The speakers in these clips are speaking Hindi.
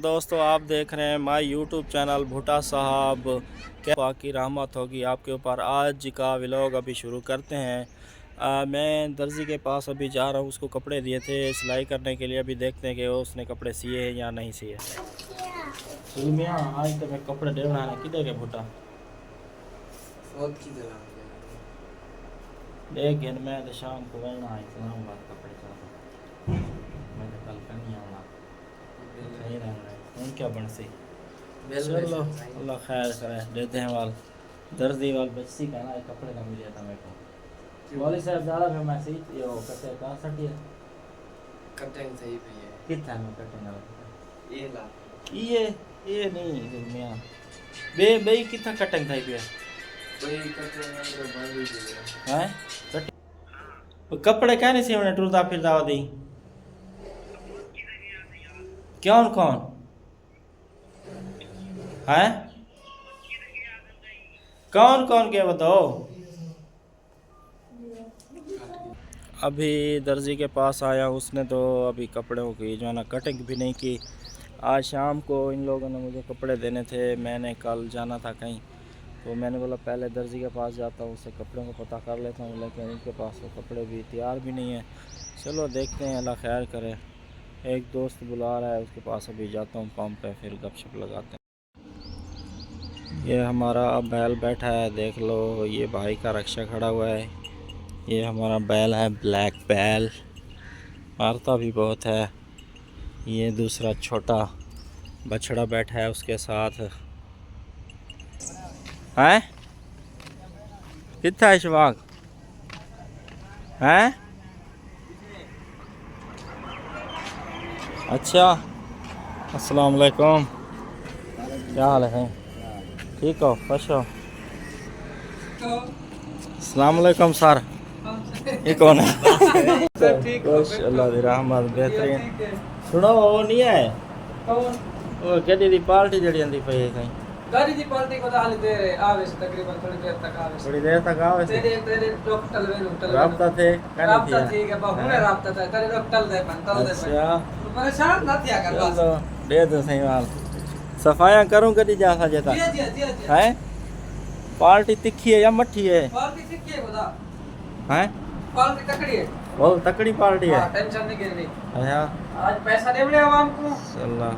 दोस्तों, आप देख रहे हैं माय यूट्यूब चैनल भुट्टा साहब। क्या बाकी रहमत होगी आपके ऊपर। आज का व्लॉग अभी शुरू करते हैं। मैं दर्जी के पास अभी जा रहा हूँ, उसको कपड़े दिए थे सिलाई करने के लिए। अभी देखते हैं कि उसने कपड़े सिए हैं या नहीं सिए। आज तो मैं कपड़े दे बनाने किधर के भुट्टा लेकिन मैं तो शाम को वरना इस्लामाबाद कपड़े चाहता मैं तो कल का नहीं आऊँगा। सही रहना है क्या बन सी। चलो अल्लाह खैर करे, देते हैं वाल दर्दी वाल बच्ची का ना कपड़े का मिल जाता मेरे को। वाली साहब ज़्यादा फिर मैं सही ये हो कटे कहाँ सटी है कटिंग सही पे है कितना में कटिंग वाला ये ला ये नहीं दुनिया बे बे कितना कटिंग था ये कोई कटिंग अंदर बंद ही दिया हैं कट कपड़े क्या नहीं सी मैंने टूरता फिर दावा दी कौन कौन हैं कौन कौन के बताओ। अभी दर्जी के पास आया, उसने तो अभी कपड़ों की जो है ना कटिंग भी नहीं की। आज शाम को इन लोगों ने मुझे कपड़े देने थे, मैंने कल जाना था कहीं, तो मैंने बोला पहले दर्जी के पास जाता हूँ, उससे कपड़ों को पता कर लेता हूँ। लेकिन इनके पास तो कपड़े भी तैयार भी नहीं है। चलो देखते हैं, अल्लाह खैर करे। एक दोस्त बुला रहा है, उसके पास अभी जाता हूँ पंप पे, फिर गपशप लगाते हैं। ये हमारा बैल बैठा है, देख लो। ये भाई का रक्षा खड़ा हुआ है। ये हमारा बैल है, ब्लैक बैल, मारता भी बहुत है। ये दूसरा छोटा बछड़ा बैठा है उसके साथ। हैं कितना है शवाग हैं। अच्छा अस्सलाम वालेकुम, क्या हाल है? ठीक हो, खुश हो? अस्सलाम वालेकुम सर। ये कौन है? अल्लाह दी रहमत बेहतरीन। सुनो वो नहीं है वो गड्डी दी पार्टी जड़ी आंदी पई है कहीं गाड़ी दी पार्टी को हाल दे रहे आवे से तकरीबन थोड़ी देर तक आवे थोड़ी देर तक आवे से तेरे डॉक्टर वे राब्ता थे राब्ता ठीक है बहुने राब्ता था तेरे डॉक्टर दे तल दे अच्छा परेशान ना थिया कर बस दे दो सही वाल सफाया करूं कदी जा सजेता जी हैं। पार्टी तिखी है या मट्ठी है? पार्टी ठीक है बता हैं पार्टी तकड़ी है बहुत तकड़ी पार्टी है। हां टेंशन नहीं करनी। अच्छा आज पैसा दे बड़े आवाम को अल्लाह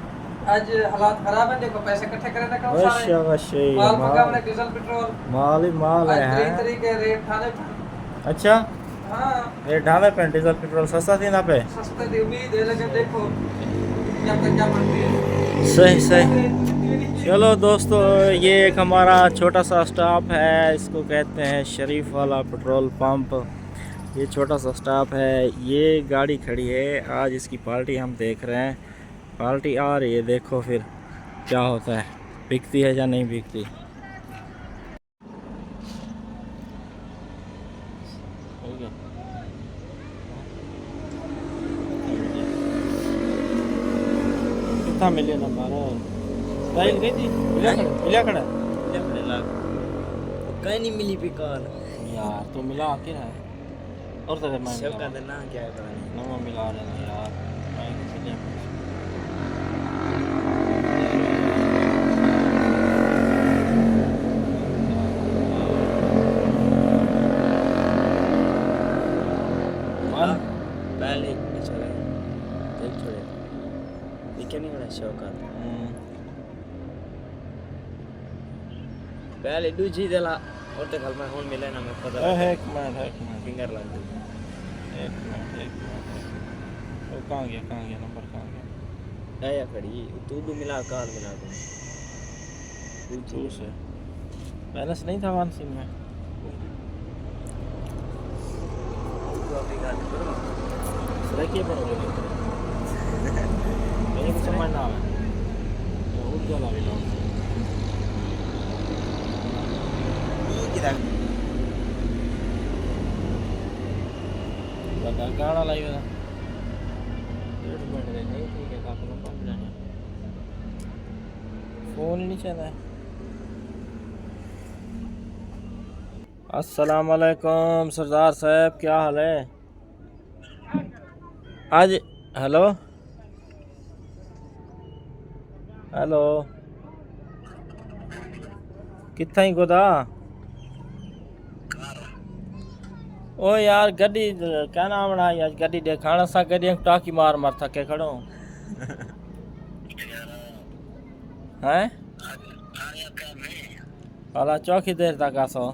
आज हालात खराब है, देखो पैसे इकट्ठे करे ना करो सारे वश माल मंगा हमने डीजल पेट्रोल माल ही माल है। आज तरीके रेट ठाने अच्छा हां रेट ढाले पे डीजल पेट्रोल सस्ता थी ना पे सस्ते दी उम्मीद है, लेकिन देखो जब तक क्या बनती है। सही सही। चलो दोस्तों, ये एक हमारा छोटा सा स्टॉप है, इसको कहते हैं शरीफ वाला पेट्रोल पंप। ये छोटा सा स्टॉप है, ये गाड़ी खड़ी है। आज इसकी पार्टी हम देख रहे हैं, पार्टी आ रही है। देखो फिर क्या होता है, बिकती है या नहीं बिकती। कितना मिले नंबर टाइल गई थी मिला खड़ा कहीं नहीं मिली बेकार यार, तो मिला के है और तो मैं सब का ना क्या करना नवा मिला रहे हैं यार। मैं किसी पहले छोड़े दिल छोड़े दिखे नहीं बड़ा शौक पहले दूजी दिला और तो कल में फोन मिले ना मैं पता है। एक मिनट फिंगर लग एक मिनट वो कहाँ गया नंबर कहाँ गया? आया खड़ी तू मिला कार मिला तू से बैलेंस नहीं था वन सिम में। देखिए पड़ोगे मेरे को समझ ना आवे उठ जाला भी लोग लगा गाना लाइव था 1.5 मिनट दे नहीं ठीक है काफी लंबा हो जाना फोन ही नहीं चल रहा है। अस्सलाम वालेकुम सरदार साहब, क्या हाल है? आज हेलो हेलो कितना ही गोदा ओ यार गड्डी क्या नाम है यार गड्डी देखाना सा गड्डी टाकी मार मार थके खड़ो हैं हाला चौकी देर तक आसो